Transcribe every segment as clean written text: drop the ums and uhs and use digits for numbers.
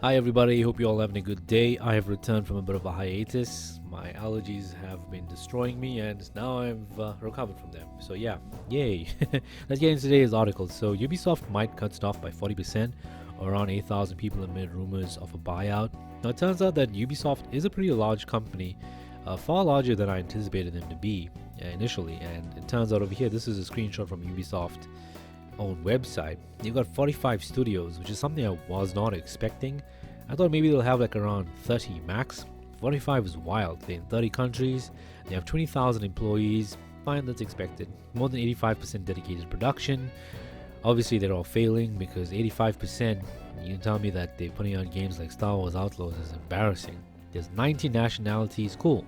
Hi everybody, hope you're all having a good day. I have returned from a bit of a hiatus. My allergies have been destroying me and now I've recovered from them. So yeah, yay. Let's get into today's article. So Ubisoft might cut staff by 40%, or around 8,000 people amid rumors of a buyout. Now it turns out that Ubisoft is a pretty large company, far larger than I anticipated them to be initially. And it turns out over here, this is a screenshot from Ubisoft own website. You've got 45 studios, which is something I was not expecting. I thought maybe they'll have like around 30 max. 45 is wild. They're in 30 countries. They have 20,000 employees. Fine, that's expected. More than 85% dedicated production. Obviously, they're all failing because 85%, you can tell me that they're putting out games like Star Wars Outlaws is embarrassing. There's 90 nationalities, cool,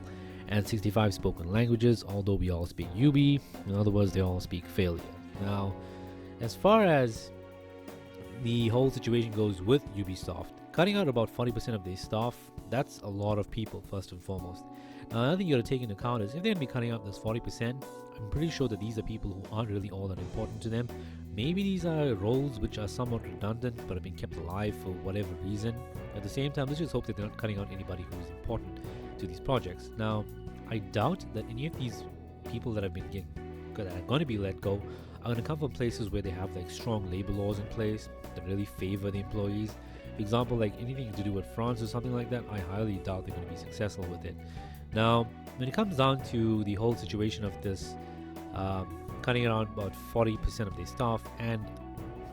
and 65 spoken languages, although we all speak Ubi. In other words, they all speak failure. Now, as far as the whole situation goes with Ubisoft, cutting out about 40% of their staff, that's a lot of people, first and foremost. Now, another thing you got to take into account is if they're going to be cutting out this 40%, I'm pretty sure that these are people who aren't really all that important to them. Maybe these are roles which are somewhat redundant but have been kept alive for whatever reason. At the same time, let's just hope that they're not cutting out anybody who is important to these projects. Now, I doubt that any of these people that are going to be let go are going to come from places where they have like strong labor laws in place that really favor the employees. For example, like anything to do with France or something like that, I highly doubt they're going to be successful with it. Now, when it comes down to the whole situation of this, cutting around about 40% of their staff and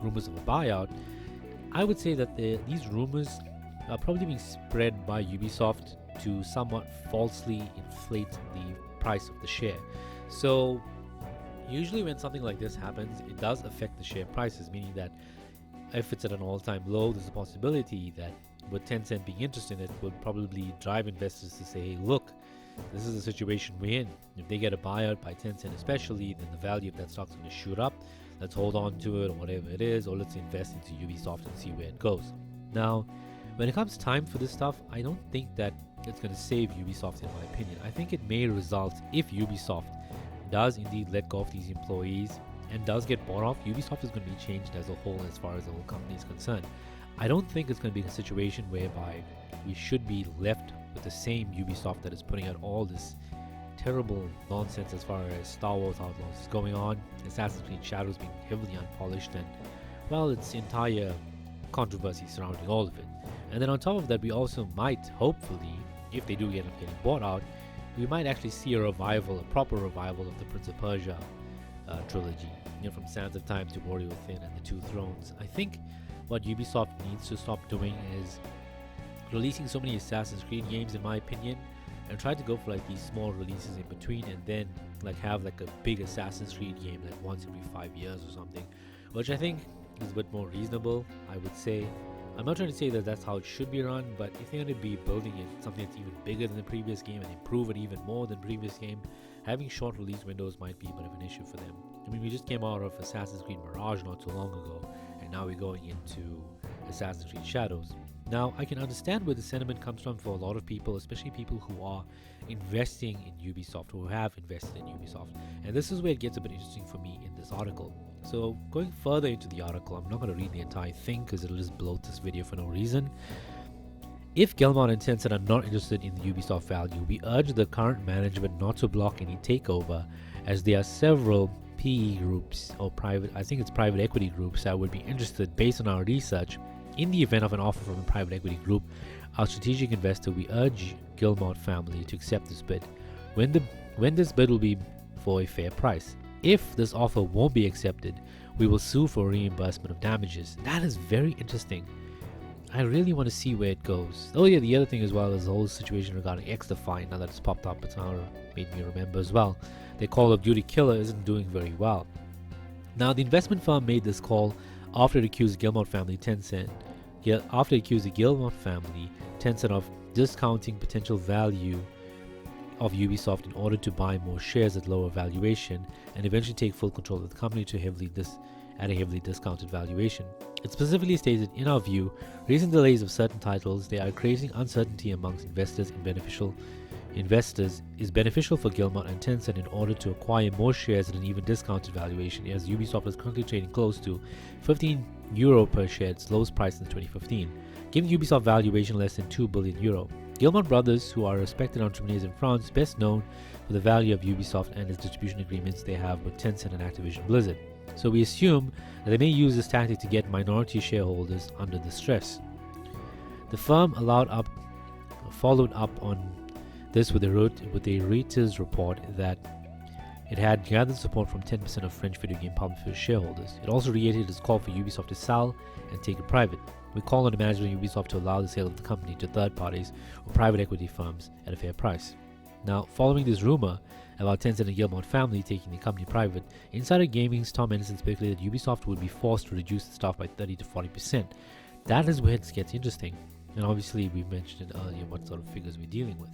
rumors of a buyout, I would say that these rumors are probably being spread by Ubisoft to somewhat falsely inflate the price of the share. So usually when something like this happens, it does affect the share prices, meaning that if it's at an all-time low, there's a possibility that with Tencent being interested, it would probably drive investors to say, hey, look, this is the situation we're in. If they get a buyout by Tencent especially, then the value of that stock's going to shoot up. Let's hold on to it or whatever it is, or let's invest into Ubisoft and see where it goes. Now, when it comes time for this stuff, I don't think that it's going to save Ubisoft in my opinion. I think it may result, if Ubisoft does indeed let go of these employees and does get bought off, Ubisoft is going to be changed as a whole as far as the whole company is concerned. I don't think it's going to be a situation whereby we should be left with the same Ubisoft that is putting out all this terrible nonsense as far as Star Wars Outlaws is going on, Assassin's Creed Shadows being heavily unpolished, and well, its entire controversy surrounding all of it. And then on top of that, we also might, hopefully, if they do end up getting bought out, we might actually see a proper revival of the Prince of Persia trilogy, from Sands of Time to Warrior Within and the Two Thrones. I think what Ubisoft needs to stop doing is releasing so many Assassin's Creed games, in my opinion, and try to go for like these small releases in between, and then like have like a big Assassin's Creed game like once every 5 years or something, which I think is a bit more reasonable, I would say. I'm not trying to say that that's how it should be run, but if they're going to be building it something that's even bigger than the previous game and improve it even more than the previous game, having short release windows might be a bit of an issue for them. I mean, we just came out of Assassin's Creed Mirage not too long ago, and now we're going into Assassin's Creed Shadows. Now, I can understand where the sentiment comes from for a lot of people, especially people who are investing in Ubisoft, who have invested in Ubisoft. And this is where it gets a bit interesting for me in this article. So, going further into the article, I'm not going to read the entire thing because it'll just bloat this video for no reason. If Guillemot and Tencent are not interested in the Ubisoft value, we urge the current management not to block any takeover, as there are several PE groups or private equity groups that would be interested based on our research. In the event of an offer from a private equity group, our strategic investor, we urge Guillemot family to accept this bid. When this bid will be for a fair price. If this offer won't be accepted, we will sue for reimbursement of damages. That is very interesting. I really want to see where it goes. Oh yeah, the other thing as well is the whole situation regarding XDefiant. Now that it's popped up, it's now made me remember as well. Their Call of Duty killer isn't doing very well. Now, the investment firm made this call after it accused the Guillemot family Tencent of discounting potential value of Ubisoft in order to buy more shares at lower valuation and eventually take full control of the company at a heavily discounted valuation. It specifically stated, in our view, recent delays of certain titles, they are creating uncertainty amongst investors is beneficial for Guillemot and Tencent in order to acquire more shares at an even discounted valuation, as Ubisoft is currently trading close to €15 per share, its lowest price since 2015. giving Ubisoft valuation less than 2 billion euro. Gilmore brothers, who are respected entrepreneurs in France, best known for the value of Ubisoft and its distribution agreements they have with Tencent and Activision Blizzard. So we assume that they may use this tactic to get minority shareholders under distress. The firm followed up on this with a Reuters report that it had gathered support from 10% of French video game publishers' shareholders. It also reiterated its call for Ubisoft to sell and take it private. We call on the management of Ubisoft to allow the sale of the company to third parties or private equity firms at a fair price. Now, following this rumor about Tencent and Gilmore family taking the company private, Insider Gaming's Tom Anderson speculated Ubisoft would be forced to reduce its staff by 30 to 40%. That is where it gets interesting. And obviously, we mentioned it earlier what sort of figures we're dealing with.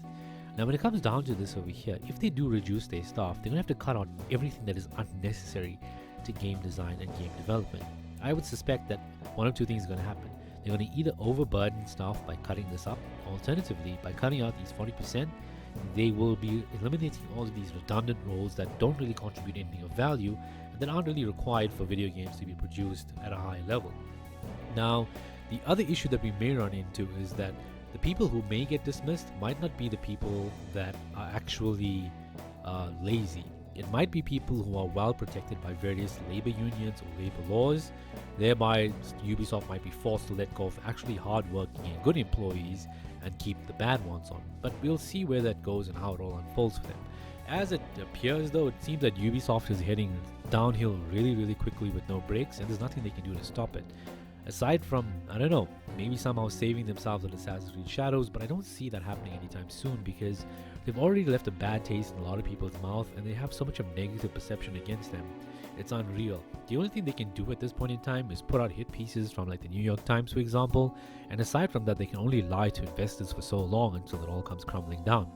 Now, when it comes down to this over here, if they do reduce their staff, they're going to have to cut out everything that is unnecessary to game design and game development. I would suspect that one of two things is going to happen. They're going to either overburden staff by cutting this up, alternatively, by cutting out these 40%, they will be eliminating all of these redundant roles that don't really contribute anything of value and that aren't really required for video games to be produced at a high level. Now, the other issue that we may run into is that the people who may get dismissed might not be the people that are actually lazy. It might be people who are well protected by various labor unions or labor laws. Thereby, Ubisoft might be forced to let go of actually hardworking and good employees and keep the bad ones on. But we'll see where that goes and how it all unfolds for them. As it appears though, it seems that Ubisoft is heading downhill really quickly with no brakes, and there's nothing they can do to stop it. Aside from, I don't know, maybe somehow saving themselves with Assassin's Creed Shadows, but I don't see that happening anytime soon because they've already left a bad taste in a lot of people's mouth and they have so much of negative perception against them. It's unreal. The only thing they can do at this point in time is put out hit pieces from like the New York Times, for example, and aside from that, they can only lie to investors for so long until it all comes crumbling down.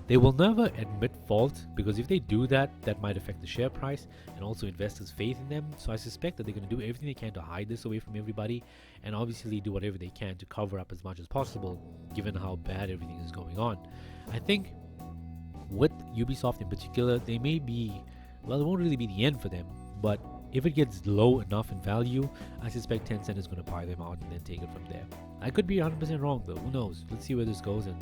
They will never admit fault because if they do that, that might affect the share price and also investors' faith in them. So I suspect that they're going to do everything they can to hide this away from everybody and obviously do whatever they can to cover up as much as possible given how bad everything is going on. I think with Ubisoft in particular, they may be, well, it won't really be the end for them, but if it gets low enough in value, I suspect Tencent is going to buy them out and then take it from there. I could be 100% wrong though, who knows? Let's see where this goes and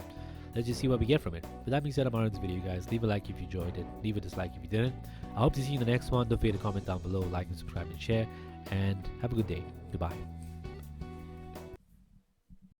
let's just see what we get from it. With that being said, I'm out of this video, guys. Leave a like if you enjoyed it. Leave a dislike if you didn't. I hope to see you in the next one. Don't forget to comment down below, like and subscribe and share. And have a good day. Goodbye.